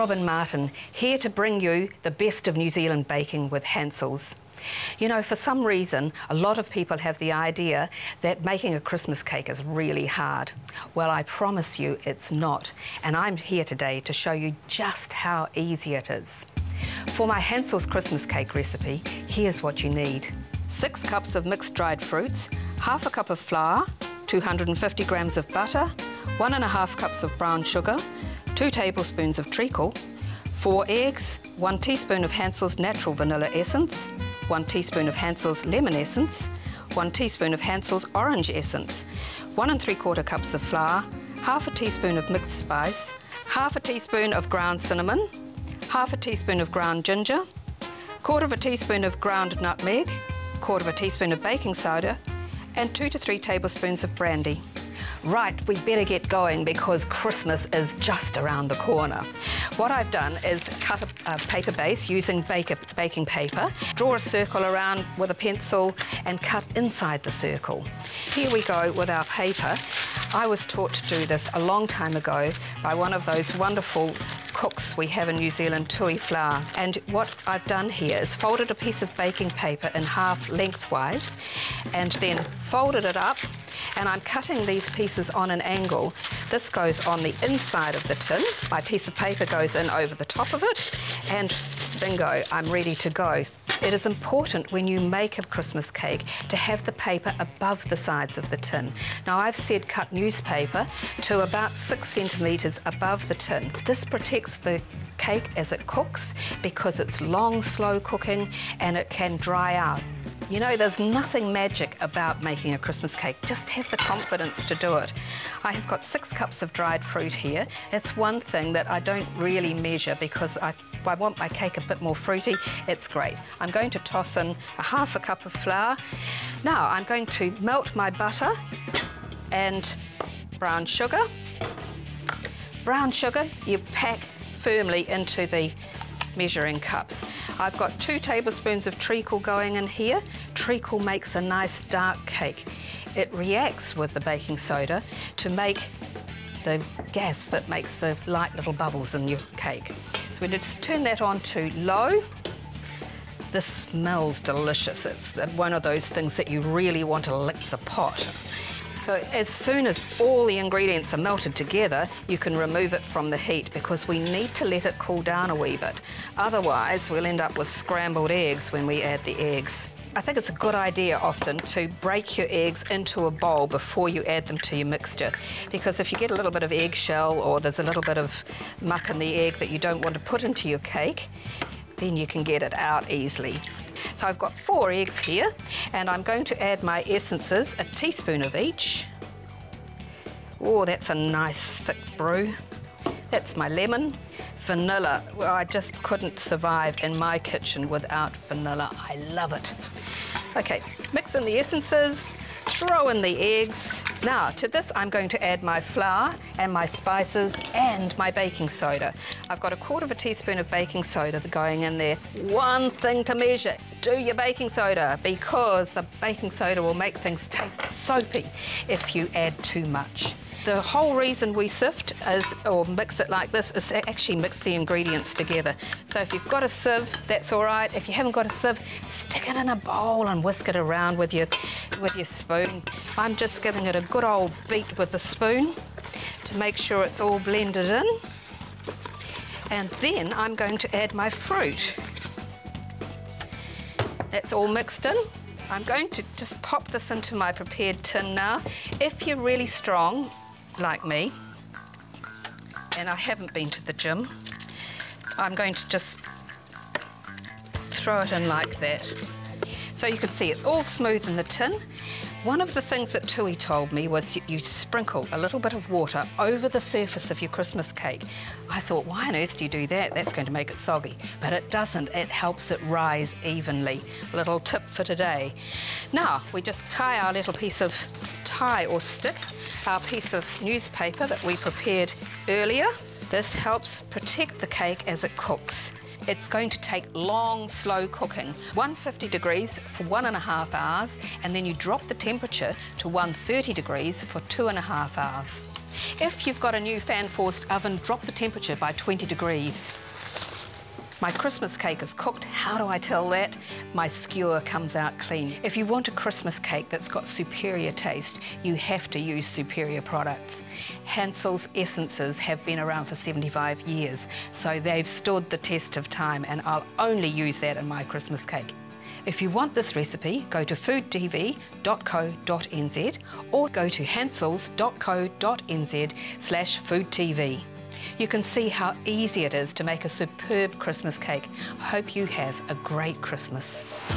Robyn Martin, here to bring you the best of New Zealand baking with Hansells. You know, for some reason, a lot of people have the idea that making a Christmas cake is really hard. Well, I promise you it's not, and I'm here today to show you just how easy it is. For my Hansells Christmas cake recipe, here's what you need. 6 cups of mixed dried fruits, half a cup of flour, 250 grams of butter, 1.5 cups of brown sugar, 2 tablespoons of treacle, 4 eggs, 1 teaspoon of Hansells natural vanilla essence, 1 teaspoon of Hansells lemon essence, 1 teaspoon of Hansells orange essence, 1 3/4 cups of flour, half a teaspoon of mixed spice, half a teaspoon of ground cinnamon, half a teaspoon of ground ginger, 1/4 teaspoon of ground nutmeg, 1/4 teaspoon of baking soda, and 2 to 3 tablespoons of brandy. Right, we better get going because Christmas is just around the corner. What I've done is cut a paper base using baking paper, draw a circle around with a pencil and cut inside the circle. Here we go with our paper. I was taught to do this a long time ago by one of those wonderful cooks we have in New Zealand, Tui Flour. And what I've done here is folded a piece of baking paper in half lengthwise and then folded it up, and I'm cutting these pieces on an angle. This goes on the inside of the tin. My piece of paper goes in over the top of it, and bingo, I'm ready to go. It is important when you make a Christmas cake to have the paper above the sides of the tin. Now, I've said cut newspaper to about 6 centimetres above the tin. This protects the cake as it cooks because it's long, slow cooking and it can dry out. You know, there's nothing magic about making a Christmas cake. Just have the confidence to do it. I have got 6 cups of dried fruit here. That's one thing that I don't really measure because if I want my cake a bit more fruity, it's great. I'm going to toss in half a cup of flour. Now, I'm going to melt my butter and brown sugar. Brown sugar, you pack firmly into the measuring cups. I've got 2 tablespoons of treacle going in here. Treacle makes a nice dark cake. It reacts with the baking soda to make the gas that makes the light little bubbles in your cake. So we just turn that on to low. This smells delicious. It's one of those things that you really want to lick the pot. So as soon as all the ingredients are melted together, you can remove it from the heat because we need to let it cool down a wee bit. Otherwise, we'll end up with scrambled eggs when we add the eggs. I think it's a good idea often to break your eggs into a bowl before you add them to your mixture, because if you get a little bit of eggshell or there's a little bit of muck in the egg that you don't want to put into your cake, then you can get it out easily. So I've got 4 eggs here, and I'm going to add my essences, a teaspoon of each. Oh, that's a nice thick brew. That's my lemon. Vanilla, well, I just couldn't survive in my kitchen without vanilla. I love it. Okay, mix in the essences, throw in the eggs. Now, to this I'm going to add my flour and my spices and my baking soda. I've got 1/4 teaspoon of baking soda going in there. One thing to measure, do your baking soda, because the baking soda will make things taste soapy if you add too much. The whole reason we sift or mix it like this is to actually mix the ingredients together. So if you've got a sieve, that's all right. If you haven't got a sieve, stick it in a bowl and whisk it around with your spoon. I'm just giving it a good old beat with the spoon to make sure it's all blended in. And then I'm going to add my fruit. That's all mixed in. I'm going to just pop this into my prepared tin now. If you're really strong, like me, and I haven't been to the gym, I'm going to just throw it in like that. So you can see it's all smooth in the tin. One of the things that Tui told me was you sprinkle a little bit of water over the surface of your Christmas cake. I thought, why on earth do you do that? That's going to make it soggy. But it doesn't. It helps it rise evenly. A little tip for today. Now, we just tie our little piece of tie or stick, our piece of newspaper that we prepared earlier. This helps protect the cake as it cooks. It's going to take long, slow cooking, 150 degrees for 1.5 hours, and then you drop the temperature to 130 degrees for 2.5 hours. If you've got a new fan-forced oven, drop the temperature by 20 degrees. My Christmas cake is cooked. How do I tell that? My skewer comes out clean. If you want a Christmas cake that's got superior taste, you have to use superior products. Hansells essences have been around for 75 years, so they've stood the test of time, and I'll only use that in my Christmas cake. If you want this recipe, go to foodtv.co.nz or go to hansells.co.nz/foodtv. You can see how easy it is to make a superb Christmas cake. I hope you have a great Christmas.